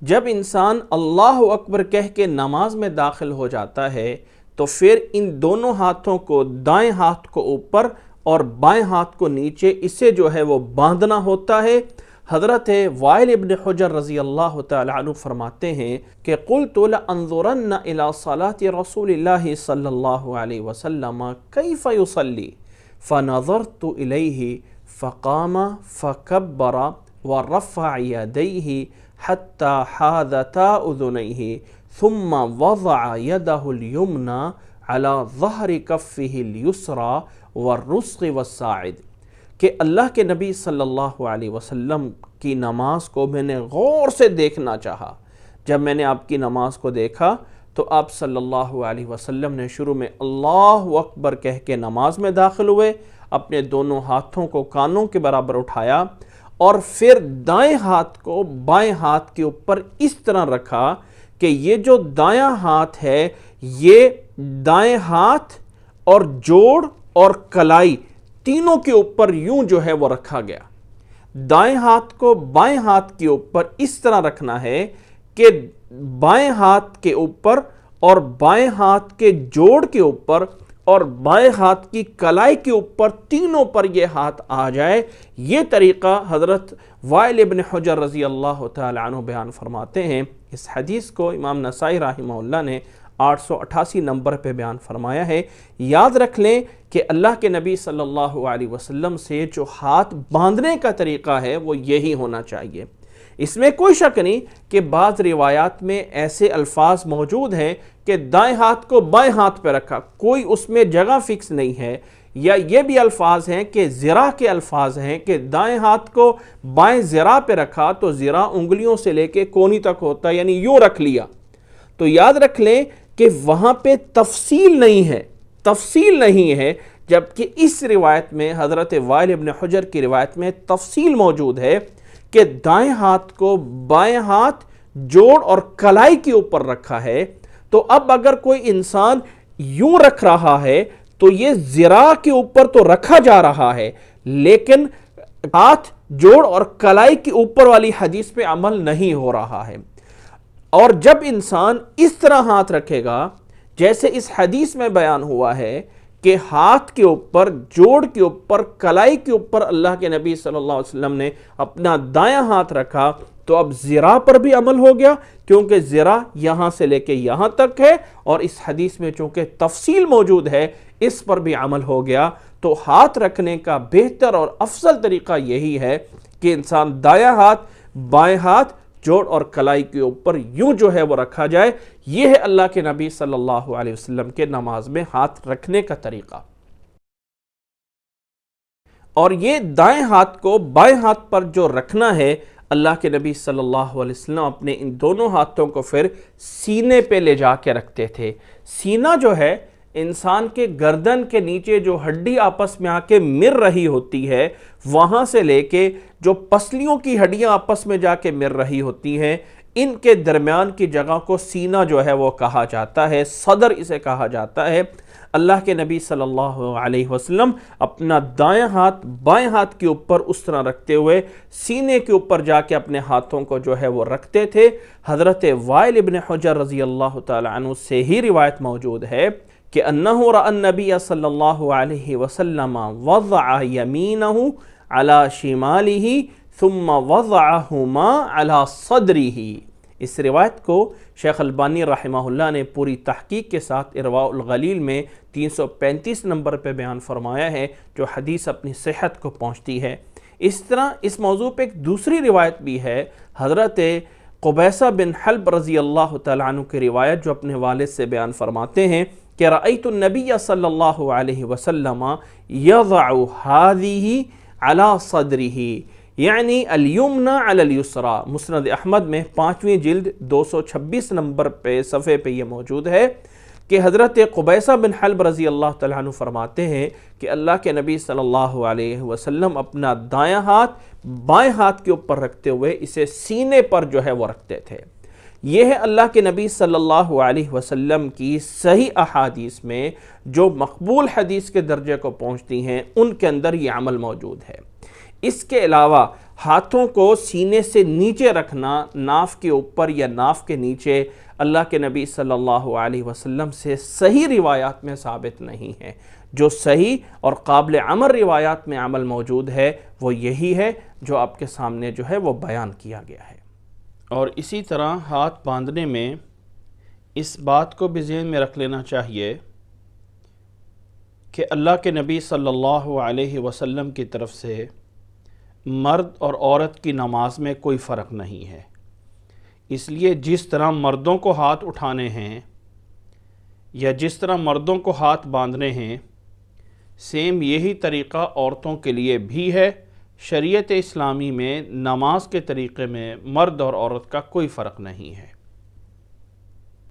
جب انسان اللہ اکبر کہہ کے نماز میں داخل ہو جاتا ہے تو پھر ان دونوں ہاتھوں کو، دائیں ہاتھ کو اوپر اور بائیں ہاتھ کو نیچے، اسے جو ہے وہ باندھنا ہوتا ہے۔ حضرت وائل ابن حجر رضی اللہ تعالی عنہ فرماتے ہیں کہ قلت لانظرن الى صلاة رسول اللہ صلی اللہ علیہ وسلم کیف یصلی فنظرت الیہ فقام فکبر ورفع یدیہ حتی حاذتا اذنیہ ثم وضع یدہ الیمنی على ظہر کفہ الیسری والرسغ والساعد، کہ اللہ کے نبی صلی اللہ علیہ وسلم کی نماز کو میں نے غور سے دیکھنا چاہا۔ جب میں نے آپ کی نماز کو دیکھا تو آپ صلی اللہ علیہ وسلم نے شروع میں اللہ اکبر کہہ کے نماز میں داخل ہوئے، اپنے دونوں ہاتھوں کو کانوں کے برابر اٹھایا اور پھر دائیں ہاتھ کو بائیں ہاتھ کے اوپر اس طرح رکھا کہ یہ جو دایاں ہاتھ ہے یہ دائیں ہاتھ اور جوڑ اور کلائی تینوں کے اوپر یوں جو ہے وہ رکھا گیا۔ دائیں ہاتھ کو بائیں ہاتھ کے اوپر اس طرح رکھنا ہے کہ بائیں ہاتھ کے اوپر اور بائیں ہاتھ کے جوڑ کے اوپر اور بائیں ہاتھ کی کلائی کے اوپر تینوں پر یہ ہاتھ آ جائے۔ یہ طریقہ حضرت وائل ابن حجر رضی اللہ تعالی عنہ بیان فرماتے ہیں۔ اس حدیث کو امام نسائی رحمہ اللہ نے 888 نمبر پہ بیان فرمایا ہے۔ یاد رکھ لیں کہ اللہ کے نبی صلی اللہ علیہ وسلم سے جو ہاتھ باندھنے کا طریقہ ہے وہ یہی ہونا چاہیے۔ اس میں کوئی شک نہیں کہ بعض روایات میں ایسے الفاظ موجود ہیں کہ دائیں ہاتھ کو بائیں ہاتھ پہ رکھا، کوئی اس میں جگہ فکس نہیں ہے، یا یہ بھی الفاظ ہیں کہ ذراع کے الفاظ ہیں کہ دائیں ہاتھ کو بائیں ذراع پہ رکھا تو ذراع انگلیوں سے لے کے کونی تک ہوتا ہے، یعنی یوں رکھ لیا۔ تو یاد رکھ لیں کہ وہاں پہ تفصیل نہیں ہے، جبکہ اس روایت میں حضرت وائل ابن حجر کی روایت میں تفصیل موجود ہے کہ دائیں ہاتھ کو بائیں ہاتھ جوڑ اور کلائی کے اوپر رکھا ہے۔ تو اب اگر کوئی انسان یوں رکھ رہا ہے تو یہ ذراع کے اوپر تو رکھا جا رہا ہے، لیکن ہاتھ جوڑ اور کلائی کے اوپر والی حدیث پہ عمل نہیں ہو رہا ہے۔ اور جب انسان اس طرح ہاتھ رکھے گا جیسے اس حدیث میں بیان ہوا ہے کہ ہاتھ کے اوپر، جوڑ کے اوپر، کلائی کے اوپر اللہ کے نبی صلی اللہ علیہ وسلم نے اپنا دایاں ہاتھ رکھا، تو اب ذراع پر بھی عمل ہو گیا، کیونکہ ذراع یہاں سے لے کے یہاں تک ہے اور اس حدیث میں چونکہ تفصیل موجود ہے اس پر بھی عمل ہو گیا۔ تو ہاتھ رکھنے کا بہتر اور افضل طریقہ یہی ہے کہ انسان دایاں ہاتھ بائیں ہاتھ جوڑ اور کلائی کے اوپر یوں جو ہے وہ رکھا جائے۔ یہ ہے اللہ کے نبی صلی اللہ علیہ وسلم کے نماز میں ہاتھ رکھنے کا طریقہ۔ اور یہ دائیں ہاتھ کو بائیں ہاتھ پر جو رکھنا ہے، اللہ کے نبی صلی اللہ علیہ وسلم اپنے ان دونوں ہاتھوں کو پھر سینے پہ لے جا کے رکھتے تھے۔ سینہ جو ہے انسان کے گردن کے نیچے جو ہڈی آپس میں آ کے مر رہی ہوتی ہے، وہاں سے لے کے جو پسلیوں کی ہڈیاں آپس میں جا کے مر رہی ہوتی ہیں، ان کے درمیان کی جگہ کو سینہ جو ہے وہ کہا جاتا ہے، صدر اسے کہا جاتا ہے۔ اللہ کے نبی صلی اللہ علیہ وسلم اپنا دائیں ہاتھ بائیں ہاتھ کے اوپر اس طرح رکھتے ہوئے سینے کے اوپر جا کے اپنے ہاتھوں کو جو ہے وہ رکھتے تھے۔ حضرت وائل ابن حجر رضی اللہ تعالی عنہ سے ہی روایت موجود ہے کہ انہ رأى النبی صلی اللہ علیہ وسلم وضع یمینہ علی شمالہ ثم وضعہما علی صدرہ۔ اس روایت کو شیخ البانی رحمہ اللہ نے پوری تحقیق کے ساتھ ارواء الغلیل میں 335 نمبر پہ بیان فرمایا ہے، جو حدیث اپنی صحت کو پہنچتی ہے۔ اس طرح اس موضوع پہ ایک دوسری روایت بھی ہے، حضرت قبیصہ بن حلب رضی اللہ تعالیٰ عنہ کی روایت، جو اپنے والد سے بیان فرماتے ہیں کہ رأیت النبی صلی اللہ علیہ وسلم یضع ہذہ علی صدرہ، یعنی الیمنی علی الیسری۔ مسند احمد میں 5ویں جلد 226 نمبر پہ صفحے پہ یہ موجود ہے کہ حضرت قبیصہ بن حلب رضی اللہ تعالیٰ عنہ فرماتے ہیں کہ اللہ کے نبی صلی اللہ علیہ وسلم اپنا دایاں ہاتھ بائیں ہاتھ کے اوپر رکھتے ہوئے اسے سینے پر جو ہے وہ رکھتے تھے۔ یہ ہے اللہ کے نبی صلی اللہ علیہ وسلم کی صحیح احادیث میں جو مقبول حدیث کے درجے کو پہنچتی ہیں، ان کے اندر یہ عمل موجود ہے۔ اس کے علاوہ ہاتھوں کو سینے سے نیچے رکھنا ناف کے اوپر یا ناف کے نیچے اللہ کے نبی صلی اللہ علیہ وسلم سے صحیح روایات میں ثابت نہیں ہے۔ جو صحیح اور قابل عمل روایات میں عمل موجود ہے وہ یہی ہے جو آپ کے سامنے جو ہے وہ بیان کیا گیا ہے۔ اور اسی طرح ہاتھ باندھنے میں اس بات کو بھی ذہن میں رکھ لینا چاہیے کہ اللہ کے نبی صلی اللہ علیہ وسلم کی طرف سے مرد اور عورت کی نماز میں کوئی فرق نہیں ہے، اس لیے جس طرح مردوں کو ہاتھ اٹھانے ہیں یا جس طرح مردوں کو ہاتھ باندھنے ہیں، سیم یہی طریقہ عورتوں کے لیے بھی ہے۔ شریعت اسلامی میں نماز کے طریقے میں مرد اور عورت کا کوئی فرق نہیں ہے۔